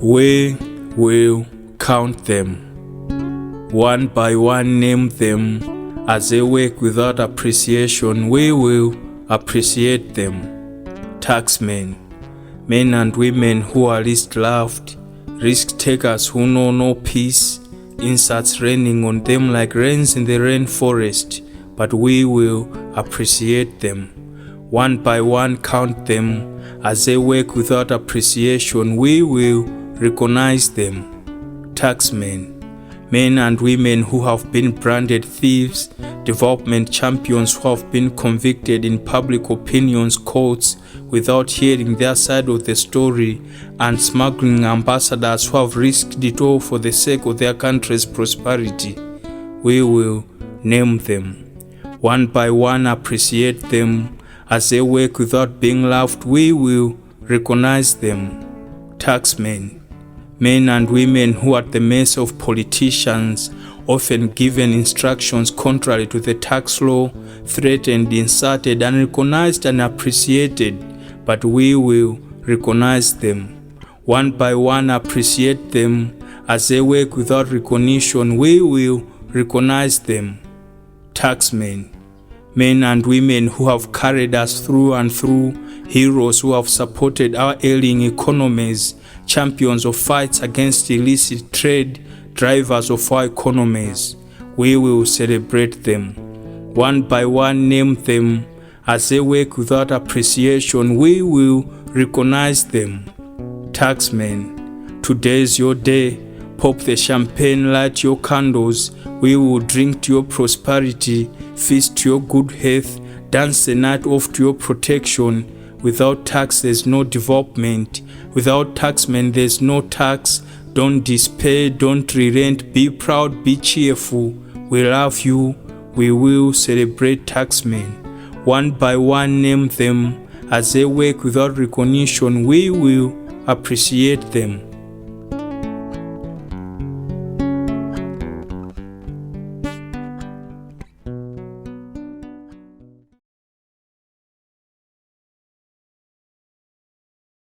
We will count them. One by one name them. As they work without appreciation, we will appreciate them. Taxmen, men and women who are least loved, risk takers who know no peace, insults raining on them like rains in the rainforest, but we will appreciate them. One by one count them. As they work without appreciation, we will recognize them. Taxmen, men and women who have been branded thieves, development champions who have been convicted in public opinions courts without hearing their side of the story, and smuggling ambassadors who have risked it all for the sake of their country's prosperity. We will name them. One by one appreciate them. As they work without being loved, we will recognize them. Taxmen, men and women who are at the mercy of politicians, often given instructions contrary to the tax law, threatened, insulted, unrecognized and appreciated, but we will recognize them. One by one appreciate them. As they work without recognition, we will recognize them. Taxmen, men and women who have carried us through and through, heroes who have supported our ailing economies, champions of fights against illicit trade, drivers of our economies. We will celebrate them. One by one name them. As they work without appreciation, we will recognize them. Taxmen, today is your day. Pop the champagne, light your candles. We will drink to your prosperity, feast to your good health, dance the night off to your protection. Without tax, there's no development. Without taxmen, there's no tax. Don't despair, don't relent, be proud, be cheerful. We love you. We will celebrate taxmen. One by one name them. As they work without recognition, we will appreciate them.